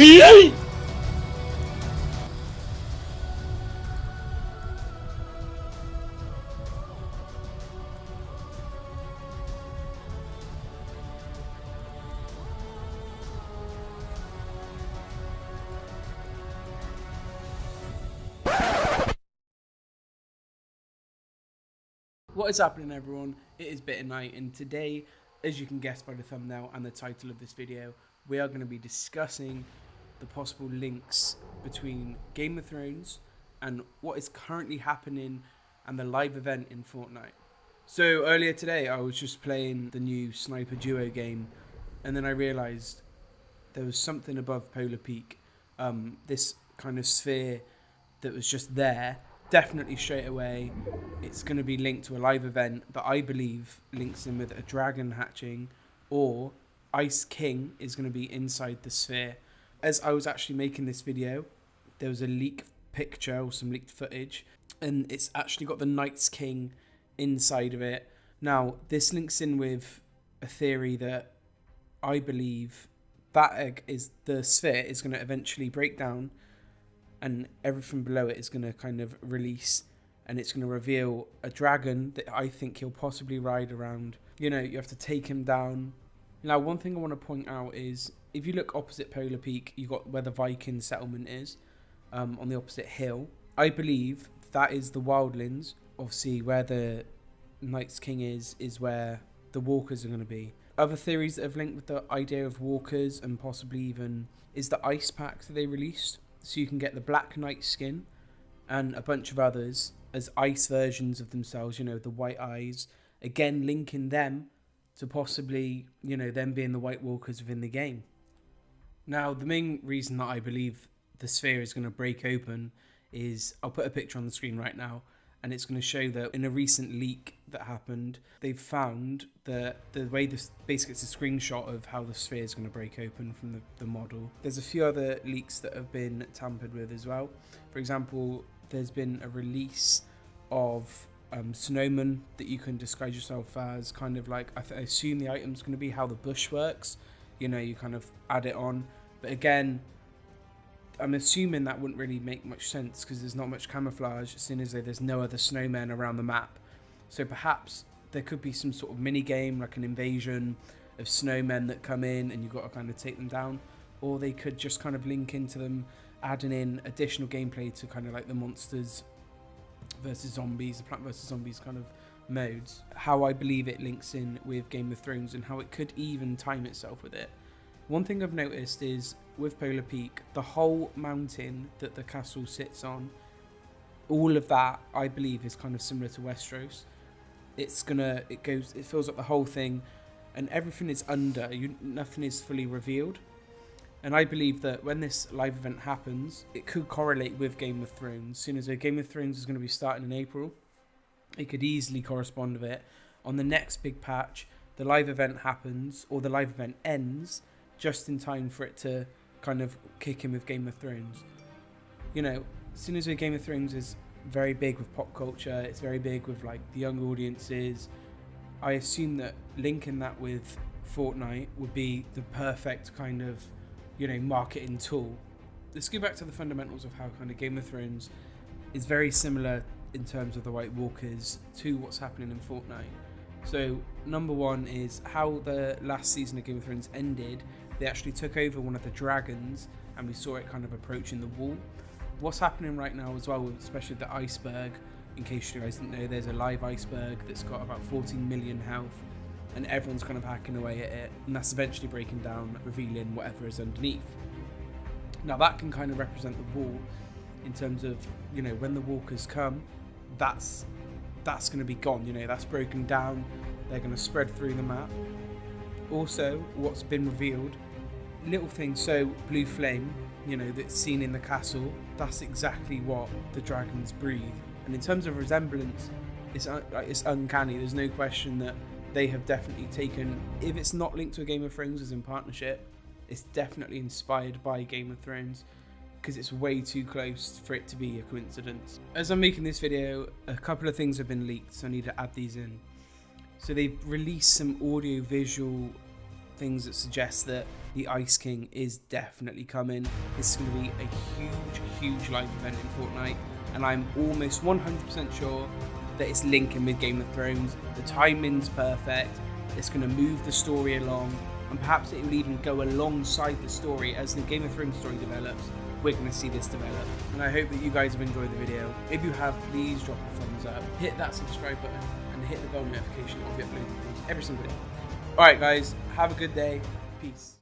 What is happening, everyone? It is Bitter Night, and today, as you can guess by the thumbnail and the title of this video, we are going to be discussing the possible links between Game of Thrones and what is currently happening and the live event in Fortnite. So earlier today, I was just playing the new Sniper Duo game, and then I realised there was something above Polar Peak, this kind of sphere that was just there. Definitely straight away, it's going to be linked to a live event that I believe links in with a dragon hatching, or Ice King is going to be inside the sphere. As I was actually making this video, there was a leak picture or some leaked footage, and it's actually got the Night's King inside of it. Now, this links in with a theory that I believe that the sphere is going to eventually break down, and everything below it is going to kind of release, and it's going to reveal a dragon that I think he'll possibly ride around. You know, you have to take him down. Now, one thing I want to point out is, if you look opposite Polar Peak, you got where the Viking settlement is, on the opposite hill. I believe that is the wildlands. Obviously, where the Night's King is where the walkers are going to be. Other theories that have linked with the idea of walkers, and possibly even, is the ice pack that they released. So you can get the Black Knight skin and a bunch of others as ice versions of themselves, you know, the white eyes. Again, linking them to possibly, you know, them being the White Walkers within the game. Now, the main reason that I believe the sphere is going to break open is, I'll put a picture on the screen right now, and it's going to show that in a recent leak that happened, they've found that the way this basically, it's a screenshot of how the sphere is going to break open from the model. There's a few other leaks that have been tampered with as well. For example, there's been a release of snowmen that you can disguise yourself as, kind of like, I assume the item's going to be how the bush works. You know, you kind of add it on. But again, I'm assuming that wouldn't really make much sense because there's not much camouflage, seeing as though there's no other snowmen around the map. So perhaps there could be some sort of mini game, like an invasion of snowmen that come in and you've got to kind of take them down. Or they could just kind of link into them, adding in additional gameplay to kind of like the monsters versus zombies, the plant versus zombies kind of modes. How I believe it links in with Game of Thrones and how it could even time itself with it. One thing I've noticed is, with Polar Peak, the whole mountain that the castle sits on, all of that, I believe, is kind of similar to Westeros. It fills up the whole thing, and everything is under, nothing is fully revealed. And I believe that when this live event happens, it could correlate with Game of Thrones. As soon as Game of Thrones is going to be starting in April, it could easily correspond with it. On the next big patch, the live event happens, or the live event ends, just in time for it to kind of kick in with Game of Thrones. You know, as soon as Game of Thrones is very big with pop culture, it's very big with like the young audiences, I assume that linking that with Fortnite would be the perfect kind of, you know, marketing tool. Let's go back to the fundamentals of how kind of Game of Thrones is very similar in terms of the White Walkers to what's happening in Fortnite. So number one is how the last season of Game of Thrones ended. They actually took over one of the dragons, and we saw it kind of approaching the wall. What's happening right now as well, especially the iceberg, in case you guys didn't know, there's a live iceberg that's got about 14 million health, and everyone's kind of hacking away at it, and that's eventually breaking down, revealing whatever is underneath. Now that can kind of represent the wall in terms of, you know, when the walkers come, that's going to be gone, you know, that's broken down, they're going to spread through the map. Also, what's been revealed, little things, so blue flame, you know, that's seen in the castle, that's exactly what the dragons breathe. And in terms of resemblance, it's uncanny. There's no question that they have definitely taken, if it's not linked to a Game of Thrones as in partnership, it's definitely inspired by Game of Thrones, because it's way too close for it to be a coincidence. As I'm making this video, a couple of things have been leaked, so I need to add these in. So they've released some audio visual things that suggest that the Ice King is definitely coming. This is going to be a huge live event in Fortnite, and I'm almost 100% sure that it's linking with Game of Thrones. The timing's perfect. It's going to move the story along, and perhaps it will even go alongside the story as the Game of Thrones story develops. We're going to see this develop, and I hope that you guys have enjoyed the video. If you have, please drop a thumbs up, hit that subscribe button, and hit the bell notification. I'll be uploading things every single day. Alright guys, have a good day. Peace.